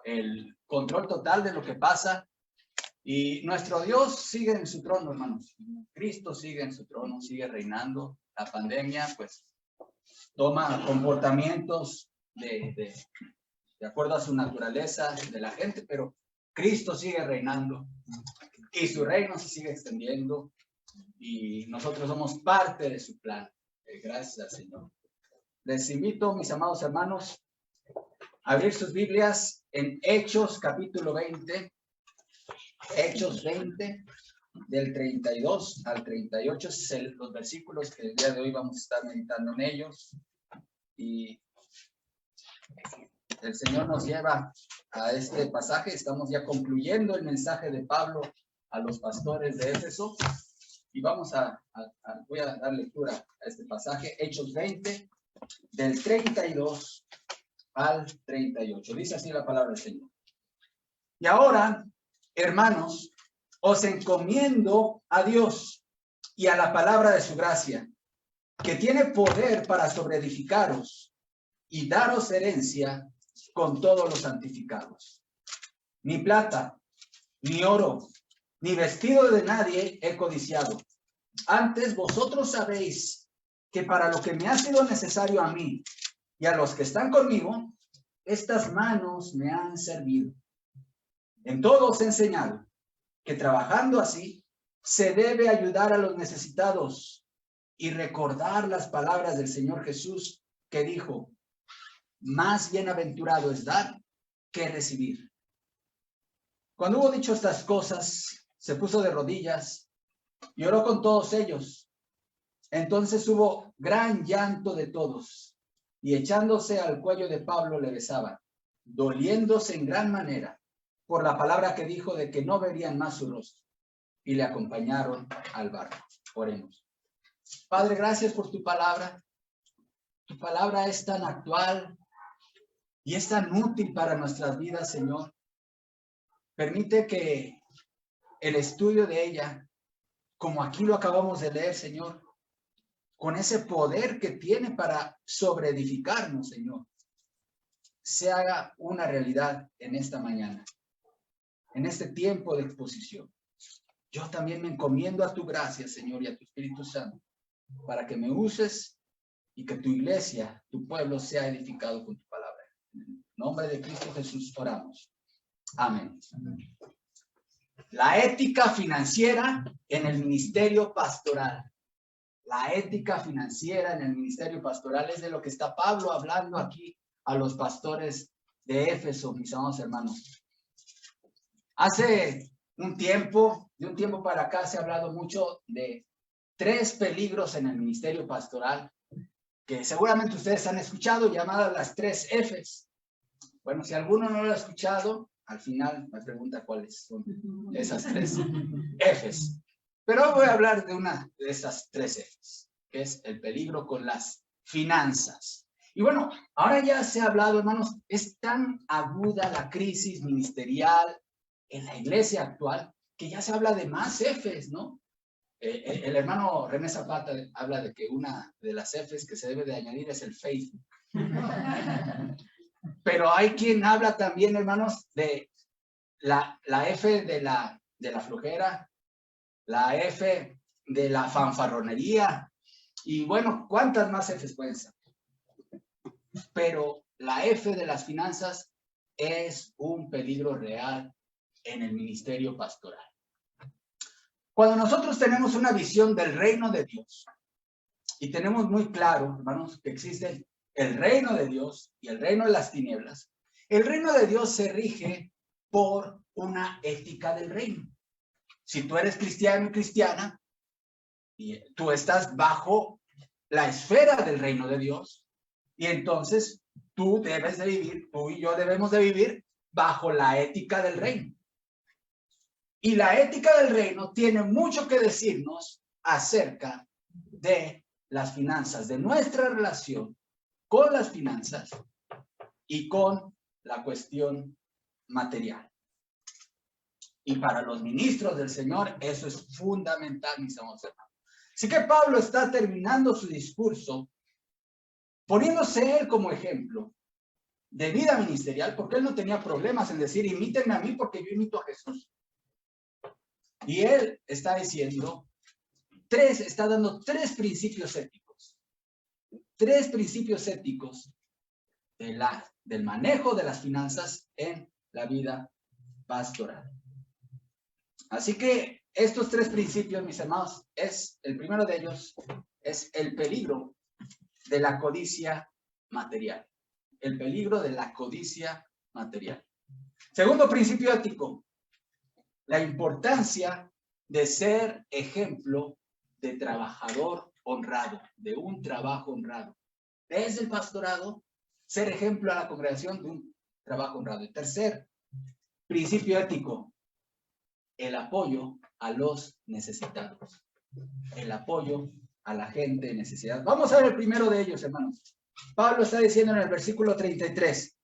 el control total de lo que pasa. Y nuestro Dios sigue en su trono, hermanos. Cristo sigue en su trono, sigue reinando. La pandemia, pues, toma comportamientos de acuerdo a su naturaleza de la gente, pero Cristo sigue reinando y su reino se sigue extendiendo y nosotros somos parte de su plan. Gracias al Señor. Les invito, mis amados hermanos, a abrir sus Biblias en Hechos capítulo 20. Hechos 20, del 32 al 38, son los versículos que el día de hoy vamos a estar meditando en ellos. Y el Señor nos lleva a este pasaje. Estamos ya concluyendo el mensaje de Pablo a los pastores de Éfeso. Y vamos voy a dar lectura a este pasaje, Hechos 20, del 32 al 38. Dice así la palabra del Señor. Y ahora, hermanos, os encomiendo a Dios y a la palabra de su gracia, que tiene poder para sobreedificaros y daros herencia con todos los santificados. Ni plata, ni oro, ni vestido de nadie he codiciado. Antes vosotros sabéis que para lo que me ha sido necesario a mí y a los que están conmigo, estas manos me han servido. En todo os he enseñado que trabajando así se debe ayudar a los necesitados y recordar las palabras del Señor Jesús que dijo: más bienaventurado es dar que recibir. Cuando hubo dicho estas cosas, se puso de rodillas y oró con todos ellos. Entonces hubo gran llanto de todos, y echándose al cuello de Pablo le besaban, doliéndose en gran manera por la palabra que dijo de que no verían más su rostro, y le acompañaron al barco. Oremos. Padre, gracias por tu palabra. Tu palabra es tan actual y es tan útil para nuestras vidas, Señor. Permite que el estudio de ella, como aquí lo acabamos de leer, Señor, con ese poder que tiene para sobreedificarnos, Señor, se haga una realidad en esta mañana, en este tiempo de exposición. Yo también me encomiendo a tu gracia, Señor, y a tu Espíritu Santo, para que me uses y que tu iglesia, tu pueblo, sea edificado con tu palabra. En nombre de Cristo Jesús oramos. Amén. La ética financiera en el ministerio pastoral. La ética financiera en el ministerio pastoral es de lo que está Pablo hablando aquí a los pastores de Éfeso, mis amados hermanos. Hace de un tiempo para acá se ha hablado mucho de 3 peligros en el ministerio pastoral que seguramente ustedes han escuchado, llamadas las 3 Fs. Bueno, si alguno no lo ha escuchado, al final me pregunta cuáles son esas 3 Fs. Pero hoy voy a hablar de una de esas 3 Fs, que es el peligro con las finanzas. Y bueno, ahora ya se ha hablado, hermanos, es tan aguda la crisis ministerial en la iglesia actual que ya se habla de más Fs, ¿no? El hermano René Zapata habla de que una de las Fs que se debe de añadir es el Facebook. Pero hay quien habla también, hermanos, de la F de la flojera, la F de la fanfarronería, y bueno, ¿cuántas más Fs pueden ser? Pero la F de las finanzas es un peligro real en el ministerio pastoral. Cuando nosotros tenemos una visión del reino de Dios y tenemos muy claro, hermanos, que existe el reino de Dios y el reino de las tinieblas, el reino de Dios se rige por una ética del reino. Si tú eres cristiano y cristiana, y tú estás bajo la esfera del reino de Dios, y entonces tú debes de vivir, tú y yo debemos de vivir bajo la ética del reino. Y la ética del reino tiene mucho que decirnos acerca de las finanzas, de nuestra relación con las finanzas y con la cuestión material. Y para los ministros del Señor eso es fundamental, mis amados hermanos. Así que Pablo está terminando su discurso poniéndose él como ejemplo de vida ministerial, porque él no tenía problemas en decir, imítenme a mí porque yo imito a Jesús. Y él está diciendo, está dando tres principios éticos. Tres principios éticos del manejo de las finanzas en la vida pastoral. Así que estos tres principios, mis hermanos, el primero de ellos es el peligro de la codicia material. El peligro de la codicia material. Segundo principio ético, la importancia de ser ejemplo de trabajador honrado, de un trabajo honrado. Desde el pastorado, ser ejemplo a la congregación de un trabajo honrado. Y tercer principio ético, el apoyo a los necesitados. El apoyo a la gente en necesidad. Vamos a ver el primero de ellos, hermanos. Pablo está diciendo en el versículo 33,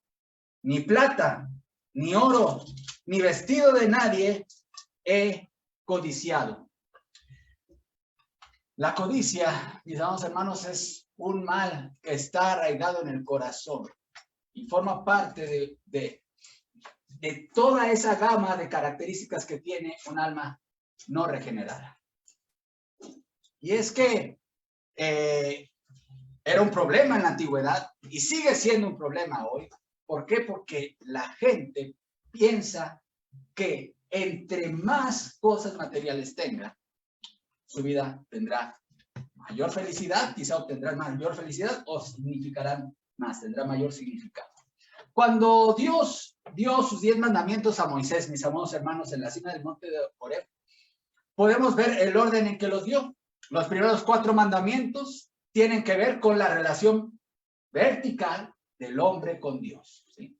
ni plata, ni oro, ni vestido de nadie he codiciado. La codicia, mis amados hermanos, es un mal que está arraigado en el corazón y forma parte de toda esa gama de características que tiene un alma no regenerada. Y es que era un problema en la antigüedad y sigue siendo un problema hoy. ¿Por qué? Porque la gente piensa que entre más cosas materiales tenga, su vida tendrá mayor felicidad, quizá obtendrá mayor felicidad o significarán más, tendrá mayor significado. Cuando Dios dio sus 10 mandamientos a Moisés, mis amados hermanos, en la cima del monte de Horeb, podemos ver el orden en que los dio. Los primeros 4 mandamientos tienen que ver con la relación vertical del hombre con Dios, ¿sí?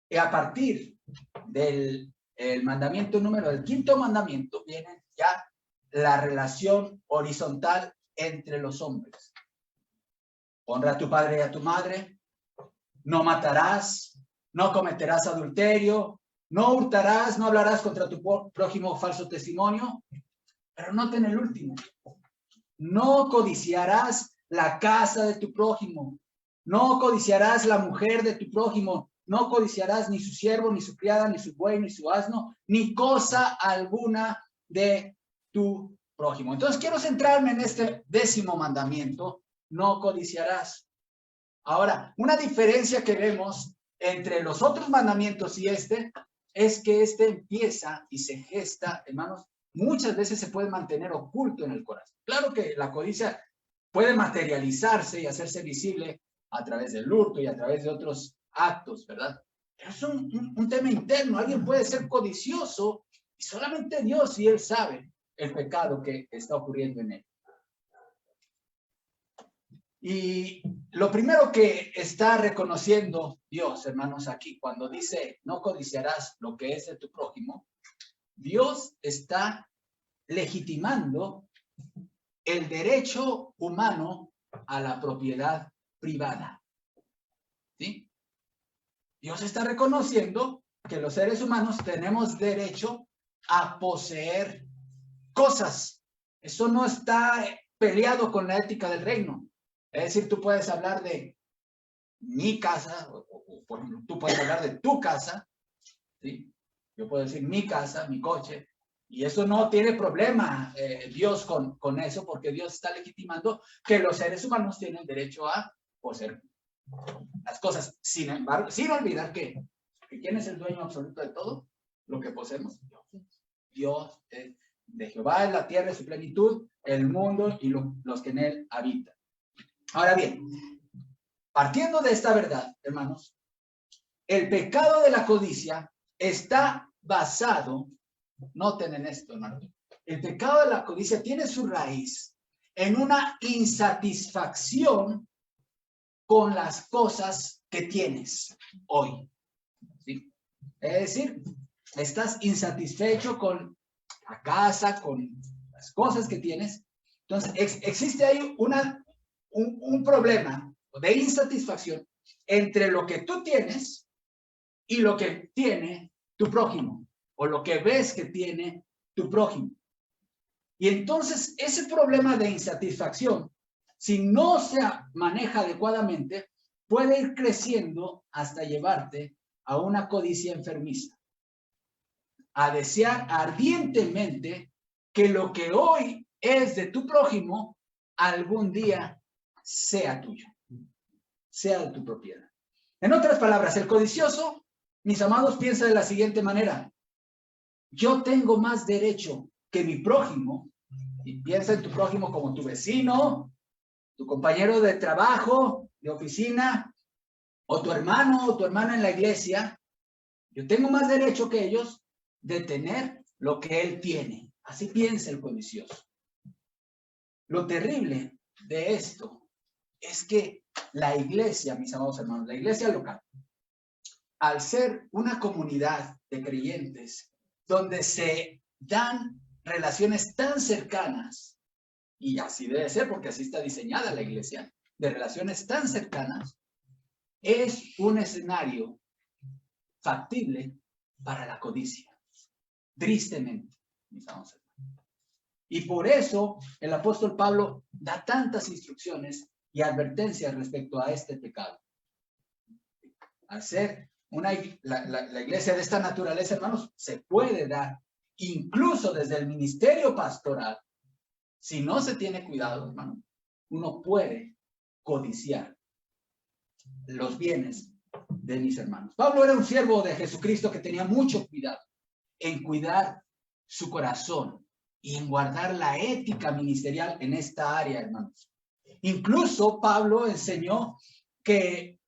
Y a partir del mandamiento número, el 5.º mandamiento, viene ya la relación horizontal entre los hombres. Honra a tu padre y a tu madre, no matarás, no cometerás adulterio, no hurtarás, no hablarás contra tu prójimo falso testimonio. Pero noten el último. No codiciarás la casa de tu prójimo. No codiciarás la mujer de tu prójimo. No codiciarás ni su siervo, ni su criada, ni su buey, ni su asno, ni cosa alguna de tu prójimo. Entonces quiero centrarme en este 10.º mandamiento. No codiciarás. Ahora, una diferencia que vemos entre los otros mandamientos y este es que este empieza y se gesta, hermanos, muchas veces se puede mantener oculto en el corazón. Claro que la codicia puede materializarse y hacerse visible a través del hurto y a través de otros actos, ¿verdad? Pero es un tema interno. Alguien puede ser codicioso y solamente Dios y Él sabe el pecado que está ocurriendo en él. Y lo primero que está reconociendo Dios, hermanos, aquí, cuando dice, no codiciarás lo que es de tu prójimo, Dios está legitimando el derecho humano a la propiedad privada. ¿Sí? Dios está reconociendo que los seres humanos tenemos derecho a poseer cosas. Eso no está peleado con la ética del reino. Es decir, tú puedes hablar de mi casa, o por ejemplo, tú puedes hablar de tu casa, ¿sí? Yo puedo decir mi casa, mi coche, y eso no tiene problema Dios con eso, porque Dios está legitimando que los seres humanos tienen derecho a poseer las cosas. Sin embargo, sin olvidar que ¿quién es el dueño absoluto de todo? Lo que poseemos. Dios, de Jehová es la tierra y su plenitud, el mundo y los que en él habitan. Ahora bien, partiendo de esta verdad, hermanos, el pecado de la codicia está basado, noten en esto, hermanos, el pecado de la codicia tiene su raíz en una insatisfacción con las cosas que tienes hoy, ¿sí? Es decir, estás insatisfecho con la casa, con las cosas que tienes. Entonces, existe ahí un problema de insatisfacción entre lo que tú tienes y lo que tiene tu prójimo, o lo que ves que tiene tu prójimo. Y entonces, ese problema de insatisfacción, si no se maneja adecuadamente, puede ir creciendo hasta llevarte a una codicia enfermiza, a desear ardientemente que lo que hoy es de tu prójimo, algún día sea tuyo, sea de tu propiedad. En otras palabras, el codicioso, mis amados, piensa de la siguiente manera: yo tengo más derecho que mi prójimo, y piensa en tu prójimo como tu vecino, tu compañero de trabajo, de oficina, o tu hermano o tu hermana en la iglesia. Yo tengo más derecho que ellos de tener lo que él tiene. Así piensa el codicioso. Lo terrible de esto es que la iglesia, mis amados hermanos, la iglesia local, al ser una comunidad de creyentes donde se dan relaciones tan cercanas, y así debe ser porque así está diseñada la iglesia, de relaciones tan cercanas, es un escenario factible para la codicia, tristemente, mis amados hermanos. Y por eso el apóstol Pablo da tantas instrucciones y advertencias respecto a este pecado. Al ser la iglesia de esta naturaleza, hermanos, se puede dar, incluso desde el ministerio pastoral, si no se tiene cuidado, hermano, uno puede codiciar los bienes de mis hermanos. Pablo era un siervo de Jesucristo que tenía mucho cuidado en cuidar su corazón y en guardar la ética ministerial en esta área, hermanos. Incluso Pablo enseñó que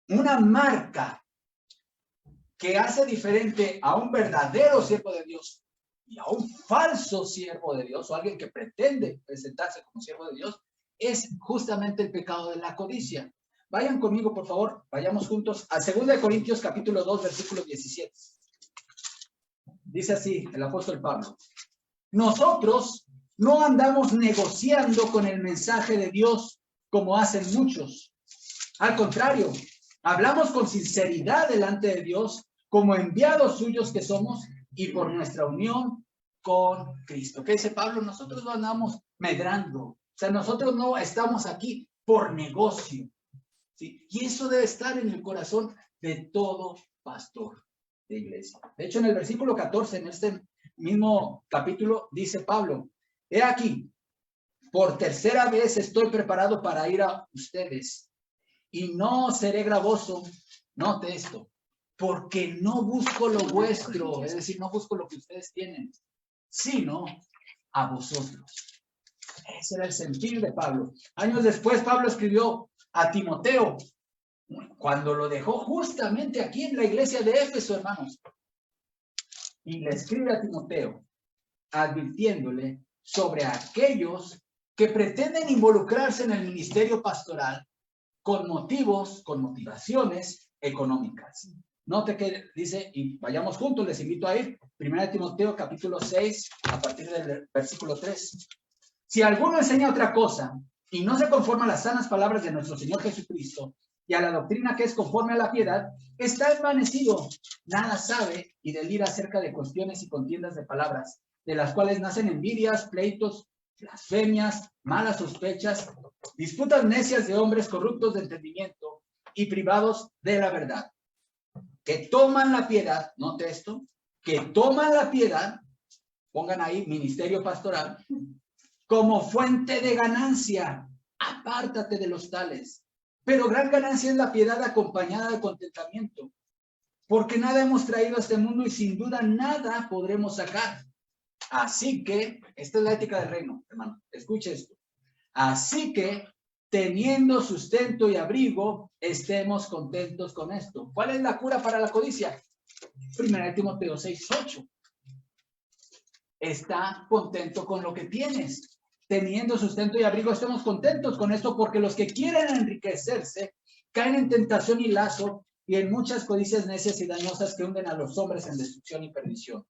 una marca que hace diferente a un verdadero siervo de Dios y a un falso siervo de Dios, o alguien que pretende presentarse como siervo de Dios, es justamente el pecado de la codicia. Vayan conmigo, por favor, vayamos juntos a 2 Corintios capítulo 2, versículo 17. Dice así el apóstol Pablo: nosotros no andamos negociando con el mensaje de Dios como hacen muchos. Al contrario, hablamos con sinceridad delante de Dios como enviados suyos que somos y por nuestra unión con Cristo. ¿Qué dice Pablo? Nosotros no andamos medrando. O sea, nosotros no estamos aquí por negocio, ¿sí? Y eso debe estar en el corazón de todo pastor de iglesia. De hecho, en el versículo 14, en este mismo capítulo, dice Pablo: he aquí, por tercera vez estoy preparado para ir a ustedes y no seré gravoso, note esto, porque no busco lo vuestro, es decir, no busco lo que ustedes tienen, sino a vosotros. Ese era el sentir de Pablo. Años después, Pablo escribió a Timoteo, cuando lo dejó justamente aquí en la iglesia de Éfeso, hermanos. Y le escribe a Timoteo, advirtiéndole sobre aquellos que pretenden involucrarse en el ministerio pastoral con motivaciones económicas. Note que dice, y vayamos juntos, les invito a ir, 1 Timoteo capítulo 6, a partir del versículo 3. Si alguno enseña otra cosa y no se conforma a las sanas palabras de nuestro Señor Jesucristo y a la doctrina que es conforme a la piedad, está envanecido, nada sabe y delira acerca de cuestiones y contiendas de palabras, de las cuales nacen envidias, pleitos, blasfemias, malas sospechas, disputas necias de hombres corruptos de entendimiento y privados de la verdad, que toman la piedad, note esto, que toman la piedad, pongan ahí ministerio pastoral, como fuente de ganancia. Apártate de los tales. Pero gran ganancia es la piedad acompañada de contentamiento, porque nada hemos traído a este mundo y sin duda nada podremos sacar. Así que, esta es la ética del reino, hermano, escuche esto. Así que, teniendo sustento y abrigo, estemos contentos con esto. ¿Cuál es la cura para la codicia? 1 Timoteo 6:8. Está contento con lo que tienes. Teniendo sustento y abrigo, estemos contentos con esto, porque los que quieren enriquecerse caen en tentación y lazo y en muchas codicias necias y dañosas que hunden a los hombres en destrucción y perdición.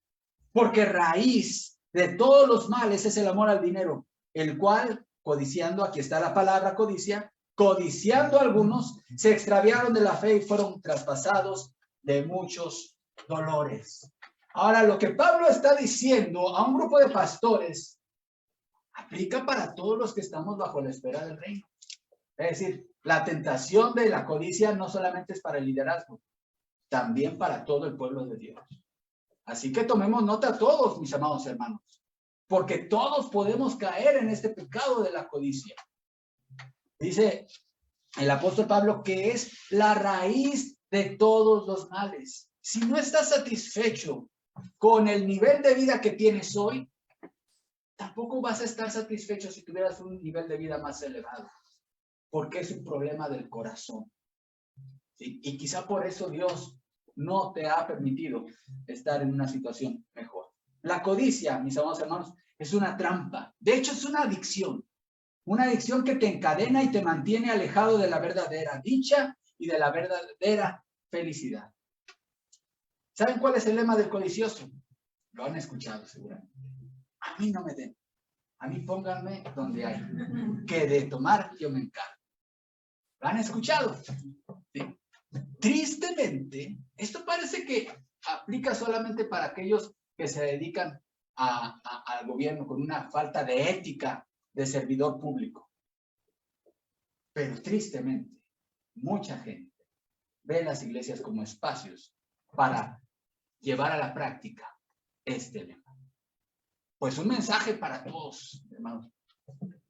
Porque raíz de todos los males es el amor al dinero, el cual, codiciando, aquí está la palabra codicia, codiciando algunos, se extraviaron de la fe y fueron traspasados de muchos dolores. Ahora, lo que Pablo está diciendo a un grupo de pastores aplica para todos los que estamos bajo la esfera del reino. Es decir, La tentación de la codicia no solamente es para el liderazgo, también para todo el pueblo de Dios. Así que tomemos nota todos, mis amados hermanos, porque todos podemos caer en este pecado de la codicia. Dice el apóstol Pablo que es la raíz de todos los males. Si no estás satisfecho con el nivel de vida que tienes hoy, tampoco vas a estar satisfecho si tuvieras un nivel de vida más elevado, porque es un problema del corazón. ¿Sí? Y quizá por eso Dios no te ha permitido estar en una situación mejor. La codicia, mis amados hermanos, es una trampa. De hecho, es una adicción que te encadena y te mantiene alejado de la verdadera dicha y de la verdadera felicidad. ¿Saben cuál es el lema del codicioso? Lo han escuchado seguramente. A mí no me den, a mí pónganme donde hay, que de tomar yo me encargo. ¿Lo han escuchado? ¿Sí? Tristemente, esto parece que aplica solamente para aquellos que se dedican al gobierno con una falta de ética de servidor público. Pero tristemente, mucha gente ve las iglesias como espacios para llevar a la práctica este lema. Pues un mensaje para todos, hermanos.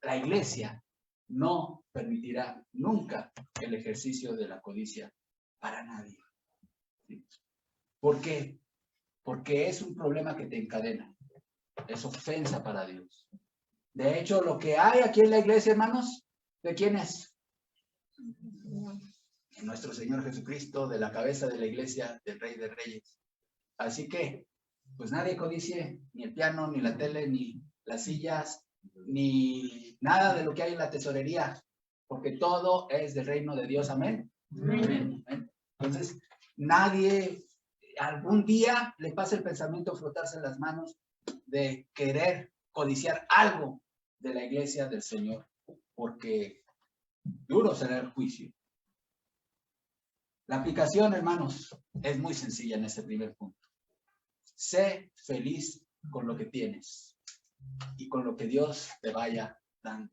La iglesia no permitirá nunca el ejercicio de la codicia para nadie. ¿Sí? ¿Por qué? Porque es un problema que te encadena. Es ofensa para Dios. De hecho, lo que hay aquí en la iglesia, hermanos, ¿de quién es? De nuestro Señor Jesucristo, de la cabeza de la iglesia, del Rey de Reyes. Así que, pues nadie codicie ni el piano, ni la tele, ni las sillas, ni nada de lo que hay en la tesorería, porque todo es del reino de Dios. Amén. Amén. Amén. Entonces, nadie algún día le pasa el pensamiento frotarse las manos de querer codiciar algo de la iglesia del Señor, porque duro será el juicio. La aplicación, hermanos, es muy sencilla en este primer punto. Sé feliz con lo que tienes y con lo que Dios te vaya dando.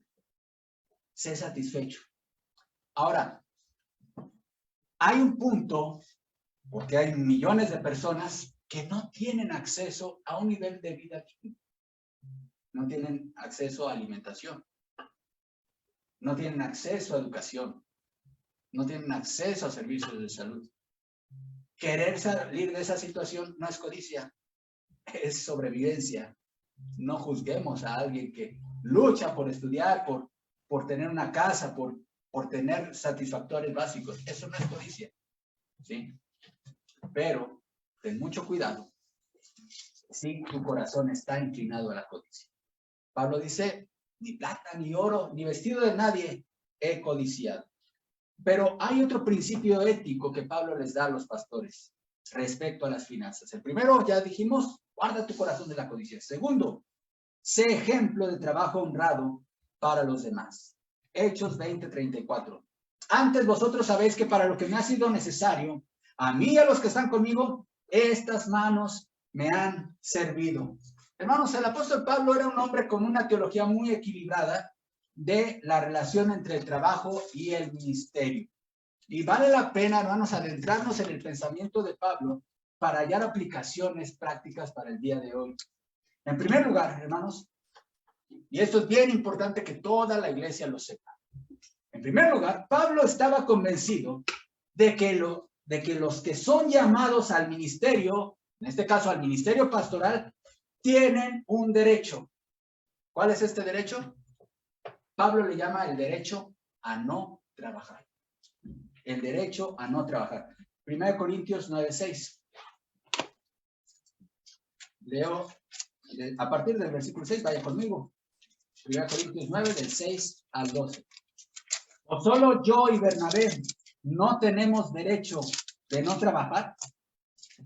Sé satisfecho. Ahora, hay un punto, porque hay millones de personas que no tienen acceso a un nivel de vida digno. No tienen acceso a alimentación. No tienen acceso a educación. No tienen acceso a servicios de salud. Querer salir de esa situación no es codicia, es sobrevivencia. No juzguemos a alguien que lucha por estudiar, por tener una casa, por tener satisfactores básicos. Eso no es codicia, ¿sí? Pero ten mucho cuidado si tu corazón está inclinado a la codicia. Pablo dice, ni plata, ni oro, ni vestido de nadie he codiciado. Pero hay otro principio ético que Pablo les da a los pastores respecto a las finanzas. El primero, ya dijimos, guarda tu corazón de la codicia. Segundo, sé ejemplo de trabajo honrado para los demás. Hechos 20:34. Antes vosotros sabéis que para lo que me ha sido necesario, a mí y a los que están conmigo, estas manos me han servido. Hermanos, el apóstol Pablo era un hombre con una teología muy equilibrada de la relación entre el trabajo y el ministerio. Y vale la pena, hermanos, adentrarnos en el pensamiento de Pablo para hallar aplicaciones prácticas para el día de hoy. En primer lugar, hermanos, y esto es bien importante que toda la iglesia lo sepa. En primer lugar, Pablo estaba convencido de que los que son llamados al ministerio, en este caso al ministerio pastoral, tienen un derecho. ¿Cuál es este derecho? Pablo le llama el derecho a no trabajar. El derecho a no trabajar. 1 Corintios 9:6. Leo a partir del versículo 6, vaya conmigo. 1 Corintios 9, del 6 al 12. ¿O solo yo y Bernabé no tenemos derecho de no trabajar?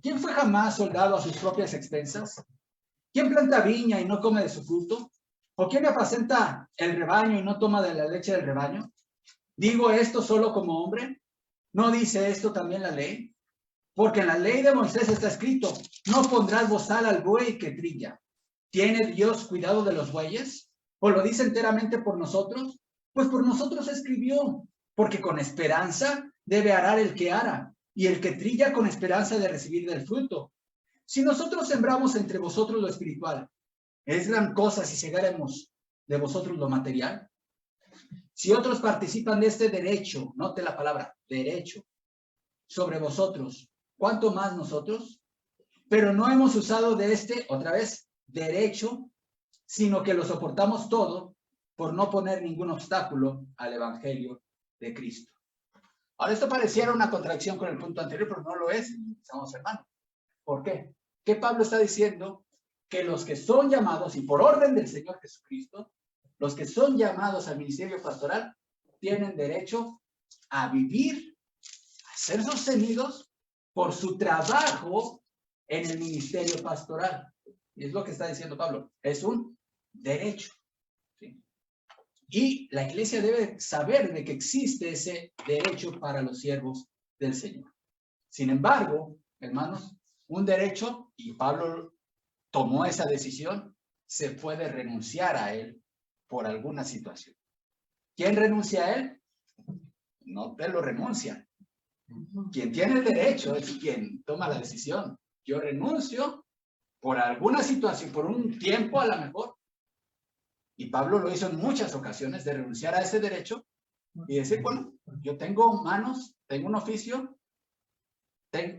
¿Quién fue jamás soldado a sus propias expensas? ¿Quién planta viña y no come de su fruto? ¿O quién apacenta el rebaño y no toma de la leche del rebaño? ¿Digo esto solo como hombre? ¿No dice esto también la ley? Porque en la ley de Moisés está escrito, no pondrás bozal al buey que trilla. ¿Tiene Dios cuidado de los bueyes? ¿O lo dice enteramente por nosotros? Pues por nosotros escribió, porque con esperanza debe arar el que ara, y el que trilla con esperanza de recibir del fruto. Si nosotros sembramos entre vosotros lo espiritual, ¿es gran cosa si segáremos de vosotros lo material? Si otros participan de este derecho, note la palabra, derecho, sobre vosotros, ¿cuánto más nosotros? Pero no hemos usado de este, otra vez, derecho, sino que lo soportamos todo por no poner ningún obstáculo al evangelio de Cristo. Ahora, esto pareciera una contradicción con el punto anterior, pero no lo es, estamos hermanos. ¿Por qué? ¿Qué Pablo está diciendo? Que los que son llamados, y por orden del Señor Jesucristo, los que son llamados al ministerio pastoral, tienen derecho a vivir, a ser sostenidos por su trabajo en el ministerio pastoral. Y es lo que está diciendo Pablo, es un derecho. ¿Sí? Y la iglesia debe saber de que existe ese derecho para los siervos del Señor. Sin embargo, hermanos, un derecho, y Pablo tomó esa decisión, se puede renunciar a él por alguna situación. ¿Quién renuncia a él? No te lo renuncia. Quien tiene el derecho es quien toma la decisión. Yo renuncio por alguna situación, por un tiempo a lo mejor. Y Pablo lo hizo en muchas ocasiones, de renunciar a ese derecho y decir, bueno, yo tengo manos, tengo un oficio,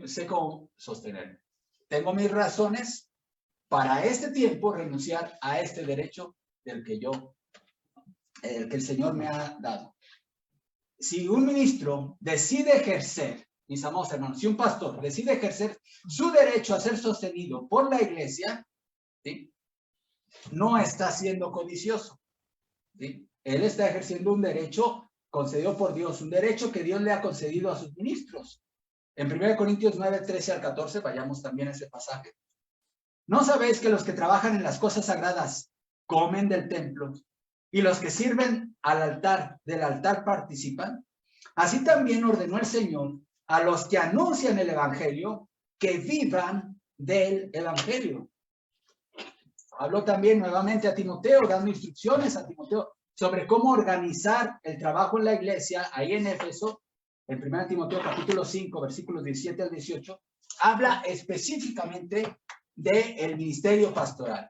sé cómo sostenerme. Tengo mis razones para este tiempo renunciar a este derecho del que el Señor me ha dado. Si un ministro decide ejercer, mis amados hermanos, si un pastor decide ejercer su derecho a ser sostenido por la iglesia, ¿sí?, no está siendo codicioso, ¿sí? Él está ejerciendo un derecho concedido por Dios, un derecho que Dios le ha concedido a sus ministros. En 1 Corintios 9, 13 al 14, vayamos también a ese pasaje. ¿No sabéis que los que trabajan en las cosas sagradas comen del templo y los que sirven del altar participan? Así también ordenó el Señor a los que anuncian el evangelio que vivan del evangelio. Habló también nuevamente a Timoteo, dando instrucciones a Timoteo sobre cómo organizar el trabajo en la iglesia, ahí en Éfeso, en 1 Timoteo capítulo 5, versículos 17 al 18, habla específicamente del ministerio pastoral.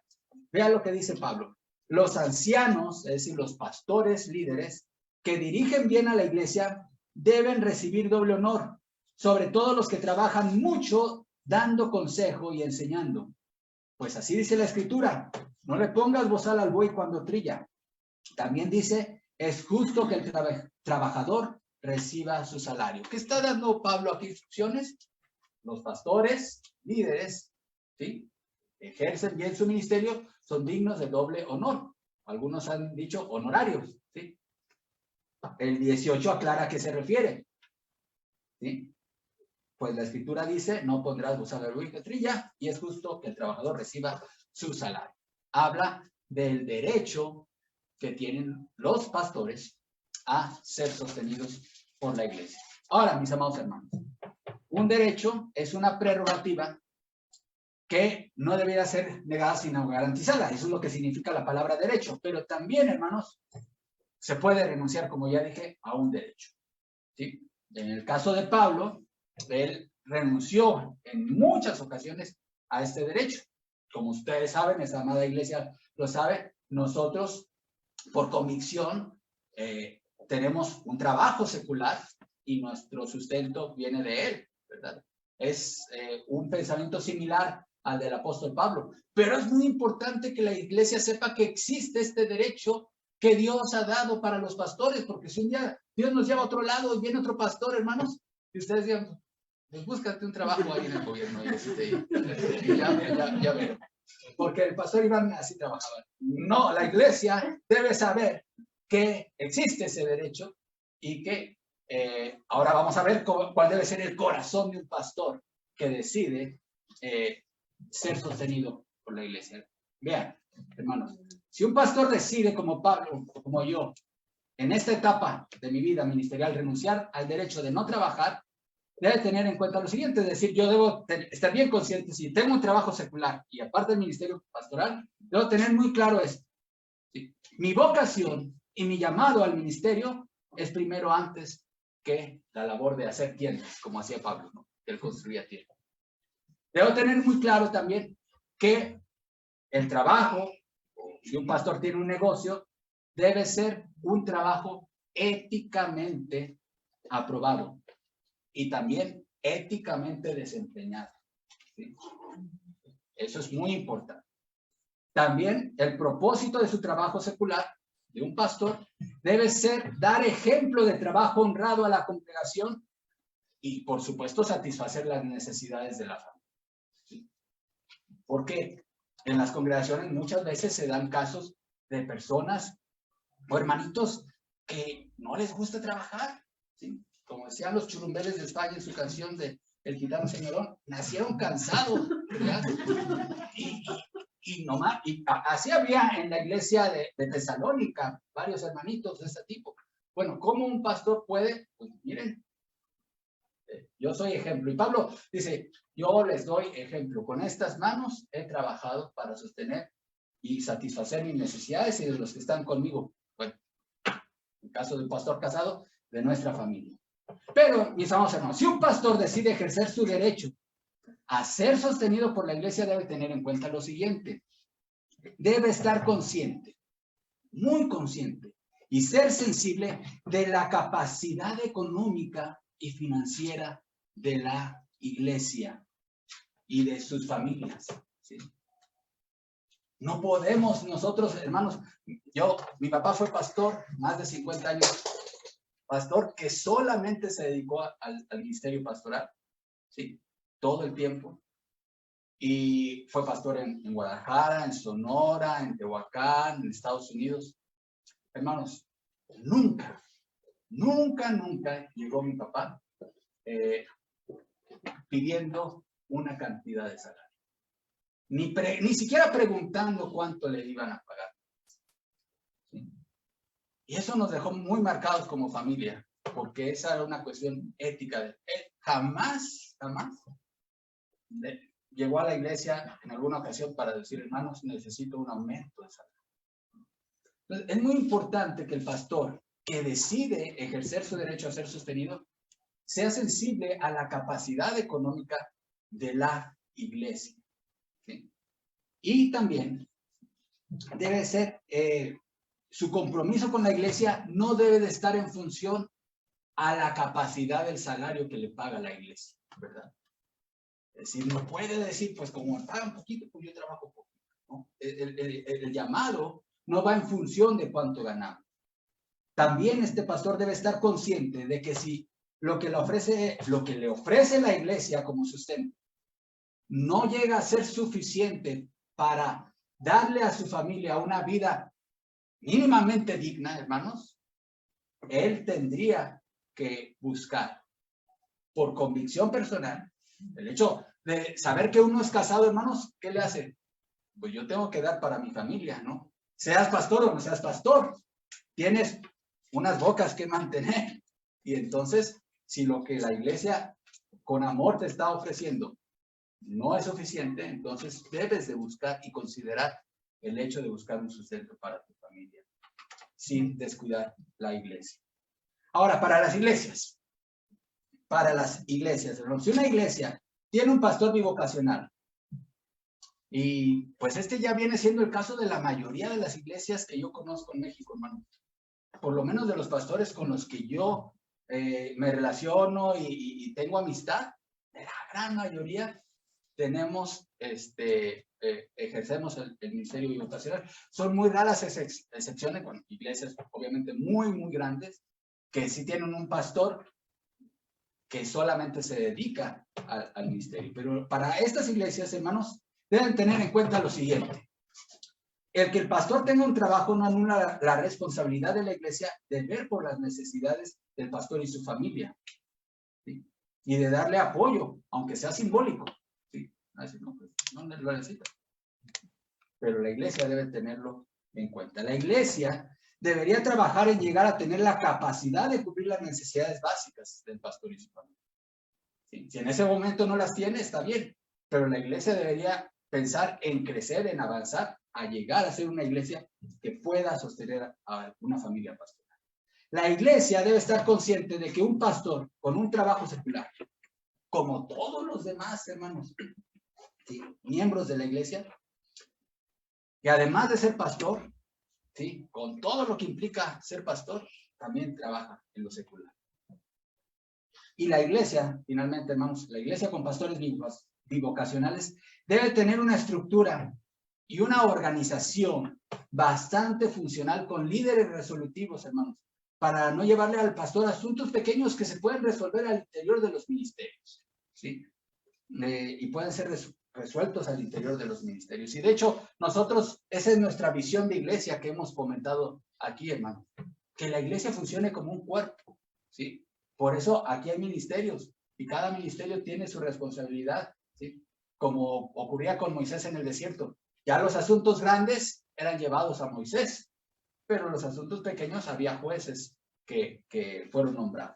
Vea lo que dice Pablo. Los ancianos, es decir, los pastores líderes, que dirigen bien a la iglesia, deben recibir doble honor, sobre todo los que trabajan mucho dando consejo y enseñando. Pues así dice la Escritura, no le pongas bozal al buey cuando trilla. También dice, es justo que el trabajador reciba su salario. ¿Qué está dando Pablo aquí instrucciones? Los pastores, líderes, ¿sí?, ejercen bien su ministerio, son dignos de doble honor. Algunos han dicho honorarios, ¿sí? El 18 aclara a qué se refiere, ¿sí? Pues la Escritura dice, no pondrás bozal al buey que trilla, y es justo que el trabajador reciba su salario. Habla del derecho que tienen los pastores a ser sostenidos por la iglesia. Ahora, mis amados hermanos, un derecho es una prerrogativa que no debería ser negada sino garantizada. Eso es lo que significa la palabra derecho. Pero también, hermanos, se puede renunciar, como ya dije, a un derecho, ¿sí? En el caso de Pablo, él renunció en muchas ocasiones a este derecho. Como ustedes saben, esa amada iglesia lo sabe, nosotros, por convicción, tenemos un trabajo secular y nuestro sustento viene de él, ¿verdad? Es un pensamiento similar al del apóstol Pablo. Pero es muy importante que la iglesia sepa que existe este derecho que Dios ha dado para los pastores, porque si un día Dios nos lleva a otro lado y viene otro pastor, hermanos, y ustedes digan, pues búscate un trabajo ahí en el gobierno y ya veremos. Porque el pastor Iván así trabajaba. No, la iglesia debe saber que existe ese derecho y que ahora vamos a ver cuál debe ser el corazón de un pastor que decide ser sostenido por la iglesia. Vean, hermanos, si un pastor decide, como Pablo, como yo, en esta etapa de mi vida ministerial, renunciar al derecho de no trabajar, debe tener en cuenta lo siguiente, es decir, yo debo estar bien consciente, si tengo un trabajo secular y aparte del ministerio pastoral, debo tener muy claro esto. ¿Sí? Mi vocación y mi llamado al ministerio es primero antes que la labor de hacer tiendas, como hacía Pablo, ¿no? Él construía tiendas. Debo tener muy claro también que el trabajo, si un pastor tiene un negocio, debe ser un trabajo éticamente aprobado y también éticamente desempeñado, ¿sí? Eso es muy importante. También el propósito de su trabajo secular, de un pastor, debe ser dar ejemplo de trabajo honrado a la congregación y, por supuesto, satisfacer las necesidades de la familia, ¿sí? Porque en las congregaciones muchas veces se dan casos de personas o hermanitos que no les gusta trabajar, ¿sí? Como decían los churumbeles de España en su canción de El Gitano Señorón, nacieron cansados, ¿verdad? Y nomás, así había en la iglesia de Tesalónica varios hermanitos de ese tipo. Bueno, ¿cómo un pastor puede? Pues miren, yo soy ejemplo. Y Pablo dice, yo les doy ejemplo. Con estas manos he trabajado para sostener y satisfacer mis necesidades y de los que están conmigo. Bueno, en caso de un pastor casado, de nuestra familia. Pero, mis amados hermanos, si un pastor decide ejercer su derecho a ser sostenido por la iglesia, debe tener en cuenta lo siguiente. Debe estar consciente, muy consciente, y ser sensible de la capacidad económica y financiera de la iglesia y de sus familias, ¿sí? No podemos nosotros, hermanos, mi papá fue pastor, más de 50 años, pastor que solamente se dedicó al ministerio pastoral, ¿sí? Todo el tiempo. Y fue pastor en Guadalajara, en Sonora, en Tehuacán, en Estados Unidos. Hermanos, nunca llegó mi papá pidiendo una cantidad de salario. Ni siquiera preguntando cuánto le iban a pagar. ¿Sí? Y eso nos dejó muy marcados como familia, porque esa era una cuestión ética. Él jamás llegó a la iglesia en alguna ocasión para decir, hermanos, necesito un aumento de salario. Entonces, es muy importante que el pastor que decide ejercer su derecho a ser sostenido sea sensible a la capacidad económica de la iglesia, ¿sí? Y también debe ser, su compromiso con la iglesia no debe de estar en función a la capacidad del salario que le paga la iglesia, ¿verdad? Es decir, no puede decir, pues como me pagan poquito, pues yo trabajo poquito, ¿no? El llamado no va en función de cuánto ganamos. También este pastor debe estar consciente de que si lo que le ofrece la iglesia como sustento no llega a ser suficiente para darle a su familia una vida mínimamente digna, hermanos, él tendría que buscar, por convicción personal, el hecho de saber que uno es casado, hermanos, ¿qué le hace? Pues yo tengo que dar para mi familia, ¿no? Seas pastor o no seas pastor, tienes unas bocas que mantener. Y entonces, si lo que la iglesia con amor te está ofreciendo no es suficiente, entonces debes de buscar y considerar el hecho de buscar un sustento para tu familia, sin descuidar la iglesia. Ahora, para las iglesias, si una iglesia tiene un pastor bivocacional, y pues este ya viene siendo el caso de la mayoría de las iglesias que yo conozco en México, hermano, por lo menos de los pastores con los que yo me relaciono y tengo amistad, de la gran mayoría tenemos, ejercemos el ministerio bivocacional. Son muy raras excepciones con iglesias obviamente muy grandes que sí tienen un pastor que solamente se dedica al ministerio. Pero para estas iglesias, hermanos, deben tener en cuenta lo siguiente. El que el pastor tenga un trabajo no anula la responsabilidad de la iglesia de ver por las necesidades del pastor y su familia, ¿sí? Y de darle apoyo, aunque sea simbólico, ¿sí? Así, no, pues, no lo necesita. Pero la iglesia debe tenerlo en cuenta. La iglesia debería trabajar en llegar a tener la capacidad de cubrir las necesidades básicas del pastor y su familia. ¿Sí? Si en ese momento no las tiene, está bien, pero la iglesia debería pensar en crecer, en avanzar, a llegar a ser una iglesia que pueda sostener a una familia pastoral. La iglesia debe estar consciente de que un pastor con un trabajo secular, como todos los demás hermanos, ¿sí?, miembros de la iglesia, que además de ser pastor, ¿sí?, con todo lo que implica ser pastor, también trabaja en lo secular. Y la iglesia, finalmente, hermanos, la iglesia con pastores bivocacionales debe tener una estructura y una organización bastante funcional con líderes resolutivos, hermanos, para no llevarle al pastor asuntos pequeños que se pueden resolver al interior de los ministerios, ¿sí? Y pueden ser resueltos al interior de los ministerios. Y de hecho, nosotros, esa es nuestra visión de iglesia que hemos comentado aquí, hermano, que la iglesia funcione como un cuerpo, ¿sí? Por eso aquí hay ministerios y cada ministerio tiene su responsabilidad, ¿sí? Como ocurría con Moisés en el desierto. Ya los asuntos grandes eran llevados a Moisés, pero los asuntos pequeños había jueces que fueron nombrados.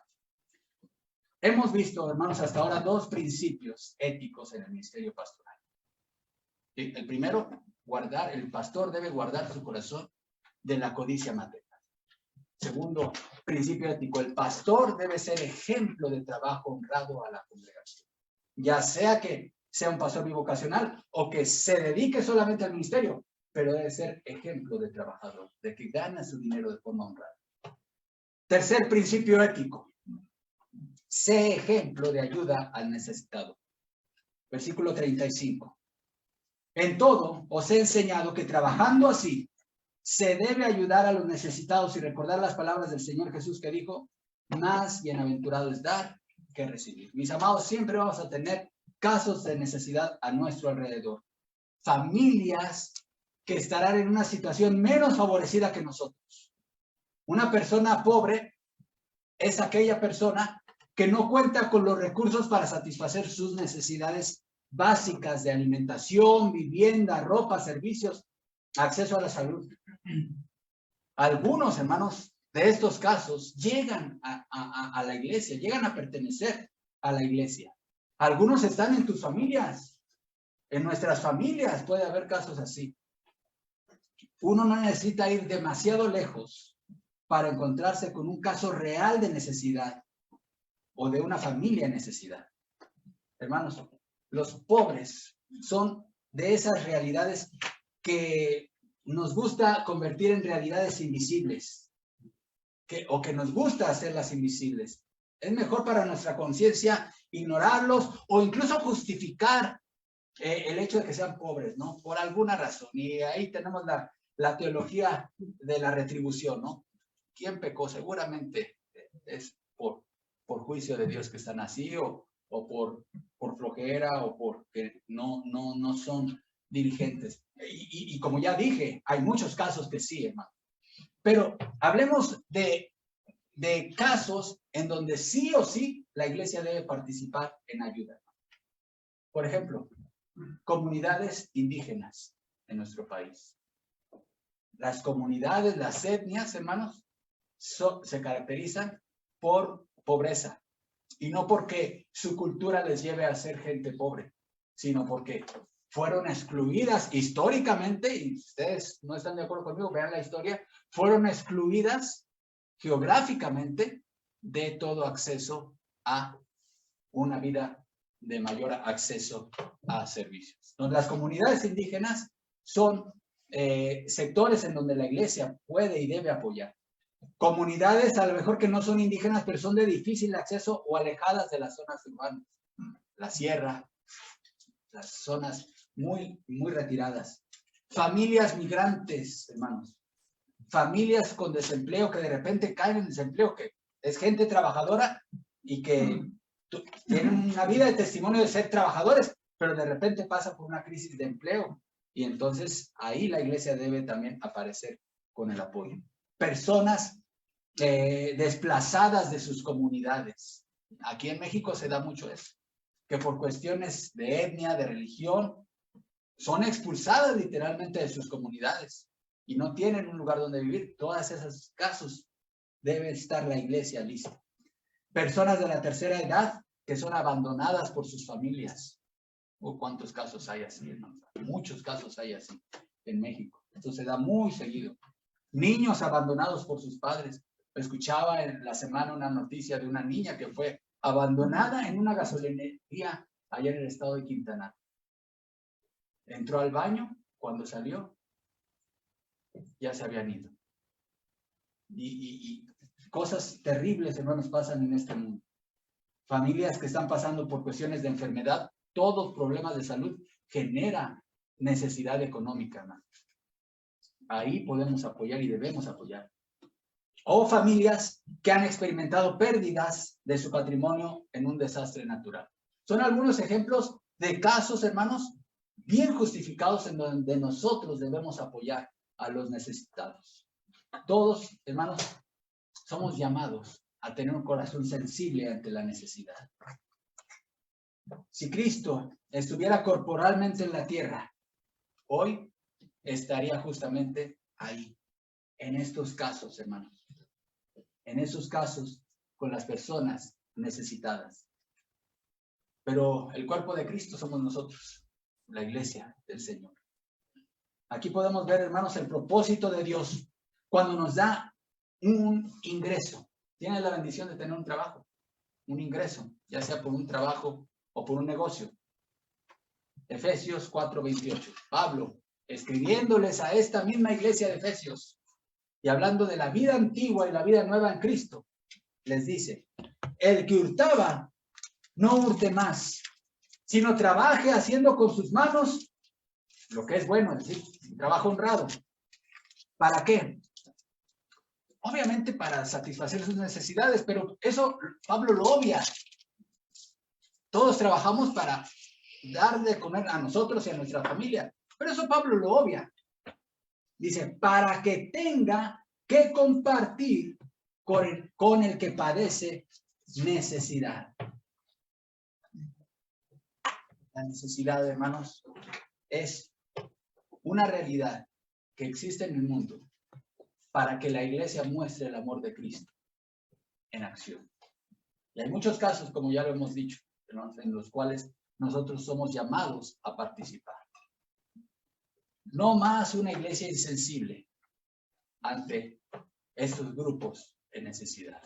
Hemos visto, hermanos, hasta ahora 2 principios éticos en el ministerio pastoral. El primero, el pastor debe guardar su corazón de la codicia material. Segundo principio ético, el pastor debe ser ejemplo de trabajo honrado a la congregación. Ya sea que sea un pastor bivocacional o que se dedique solamente al ministerio, pero debe ser ejemplo de trabajador, de que gana su dinero de forma honrada. Tercer principio ético, sé ejemplo de ayuda al necesitado. Versículo 35. En todo os he enseñado que trabajando así, se debe ayudar a los necesitados y recordar las palabras del Señor Jesús que dijo, más bienaventurado es dar que recibir. Mis amados, siempre vamos a tener casos de necesidad a nuestro alrededor. Familias que estarán en una situación menos favorecida que nosotros. Una persona pobre es aquella persona que no cuenta con los recursos para satisfacer sus necesidades básicas de alimentación, vivienda, ropa, servicios, acceso a la salud. Algunos, hermanos, de estos casos llegan a la iglesia, llegan a pertenecer a la iglesia. Algunos están en tus familias. En nuestras familias puede haber casos así. Uno no necesita ir demasiado lejos para encontrarse con un caso real de necesidad o de una familia en necesidad. Hermanos, los pobres son de esas realidades que nos gusta convertir en realidades invisibles, o que nos gusta hacerlas invisibles. Es mejor para nuestra conciencia ignorarlos o incluso justificar el hecho de que sean pobres, ¿no? Por alguna razón. Y ahí tenemos la teología de la retribución, ¿no? ¿Quién pecó? Seguramente es por juicio de Dios que están así, o por flojera, o porque no son dirigentes. Y como ya dije, hay muchos casos que sí, hermano. Pero hablemos de casos en donde sí o sí la iglesia debe participar en ayuda. Por ejemplo, comunidades indígenas en nuestro país. Las comunidades, las etnias, hermanos, se caracterizan por pobreza. Y no porque su cultura les lleve a ser gente pobre, sino porque fueron excluidas históricamente, y ustedes no están de acuerdo conmigo, vean la historia, fueron excluidas geográficamente de todo acceso a una vida de mayor acceso a servicios. Entonces, las comunidades indígenas son sectores en donde la iglesia puede y debe apoyar. Comunidades a lo mejor que no son indígenas, pero son de difícil acceso o alejadas de las zonas urbanas. La sierra, las zonas muy retiradas. Familias migrantes, hermanos. Familias con desempleo que de repente caen en desempleo, que es gente trabajadora y que tienen una vida de testimonio de ser trabajadores, pero de repente pasa por una crisis de empleo. Y entonces ahí la iglesia debe también aparecer con el apoyo. Personas desplazadas de sus comunidades. Aquí en México se da mucho eso, que por cuestiones de etnia, de religión, son expulsadas literalmente de sus comunidades y no tienen un lugar donde vivir. Todos esos casos debe estar la iglesia lista. Personas de la tercera edad que son abandonadas por sus familias. ¿Cuántos casos hay así, hermanos? Muchos casos hay así en México. Esto se da muy seguido. Niños abandonados por sus padres. Escuchaba en la semana una noticia de una niña que fue abandonada en una gasolinería allá en el estado de Quintana. Entró al baño, cuando salió, ya se habían ido. Y cosas terribles, hermanos, pasan en este mundo. Familias que están pasando por cuestiones de enfermedad, todos problemas de salud, genera necesidad económica, hermano. Ahí podemos apoyar y debemos apoyar. O familias que han experimentado pérdidas de su patrimonio en un desastre natural. Son algunos ejemplos de casos, hermanos, bien justificados en donde nosotros debemos apoyar a los necesitados. Todos, hermanos, somos llamados a tener un corazón sensible ante la necesidad. Si Cristo estuviera corporalmente en la tierra, hoy estaría justamente ahí, en estos casos, hermanos. En esos casos, con las personas necesitadas. Pero el cuerpo de Cristo somos nosotros, la iglesia del Señor. Aquí podemos ver, hermanos, el propósito de Dios cuando nos da un ingreso. Tienes la bendición de tener un trabajo, un ingreso, ya sea por un trabajo o por un negocio. Efesios 4:28. Pablo, escribiéndoles a esta misma iglesia de Efesios y hablando de la vida antigua y la vida nueva en Cristo, les dice, el que hurtaba, no hurte más, sino trabaje haciendo con sus manos lo que es bueno, es decir, trabajo honrado. ¿Para qué? Obviamente para satisfacer sus necesidades, pero eso Pablo lo obvia. Todos trabajamos para dar de comer a nosotros y a nuestra familia, pero eso Pablo lo obvia. Dice, para que tenga que compartir con el que padece necesidad. La necesidad, hermanos, es una realidad que existe en el mundo para que la iglesia muestre el amor de Cristo en acción. Y hay muchos casos, como ya lo hemos dicho, en los cuales nosotros somos llamados a participar. No más una iglesia insensible ante estos grupos en necesidad.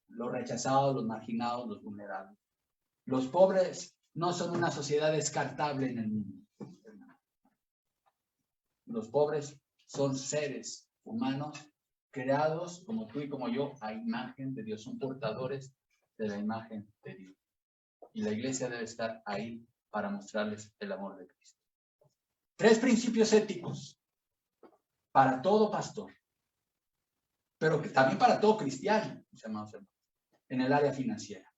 Los rechazados, los marginados, los vulnerables. Los pobres no son una sociedad descartable en el mundo. Los pobres son seres humanos creados como tú y como yo a imagen de Dios. Son portadores de la imagen de Dios. Y la iglesia debe estar ahí para mostrarles el amor de Cristo. 3 principios éticos para todo pastor, pero también para todo cristiano, hermanos, en el área financiera.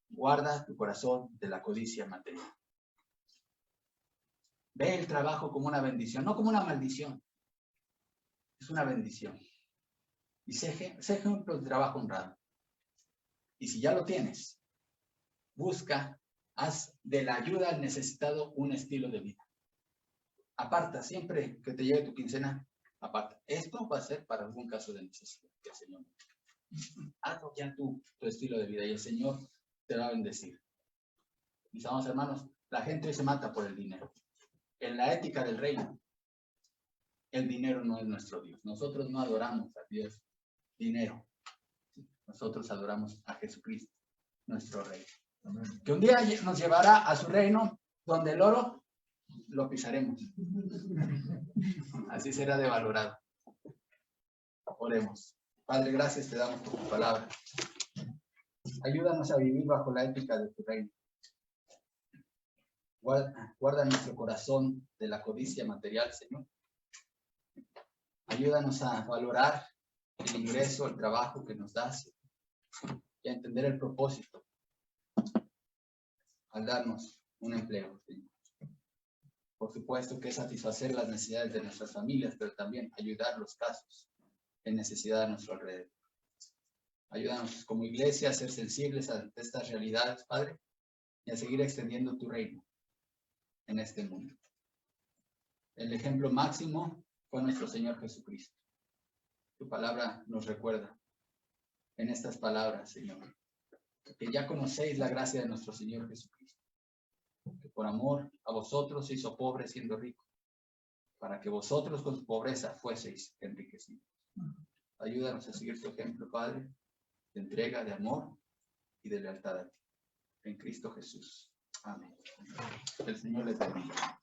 Guarda tu corazón de la codicia material. Ve el trabajo como una bendición, no como una maldición. Es una bendición. Y sé ejemplo de trabajo honrado. Y si ya lo tienes, busca, haz de la ayuda al necesitado un estilo de vida. Aparta, siempre que te llegue tu quincena, aparta. Esto va a ser para algún caso de necesidad que el Señor. Hazlo ya tu estilo de vida y el Señor te va a bendecir. Mis amados hermanos, la gente hoy se mata por el dinero. En la ética del reino, el dinero no es nuestro Dios. Nosotros no adoramos a Dios dinero. Nosotros adoramos a Jesucristo, nuestro Rey. Que un día nos llevará a su reino, donde el oro lo pisaremos. Así será devalorado. Oremos. Padre, gracias te damos por tu palabra. Ayúdanos a vivir bajo la ética de tu reino. Guarda nuestro corazón de la codicia material, Señor. Ayúdanos a valorar el ingreso, el trabajo que nos das y a entender el propósito al darnos un empleo, Señor. Por supuesto que es satisfacer las necesidades de nuestras familias, pero también ayudar los casos en necesidad a nuestro alrededor. Ayúdanos como iglesia a ser sensibles a estas realidades, Padre, y a seguir extendiendo tu reino en este mundo. El ejemplo máximo fue nuestro Señor Jesucristo. Tu palabra nos recuerda en estas palabras, Señor, que ya conocéis la gracia de nuestro Señor Jesucristo, que por amor a vosotros se hizo pobre siendo rico, para que vosotros con su pobreza fueseis enriquecidos. Ayúdanos a seguir tu ejemplo, Padre, de entrega, de amor y de lealtad a ti. En Cristo Jesús. Amén. El Señor les bendiga.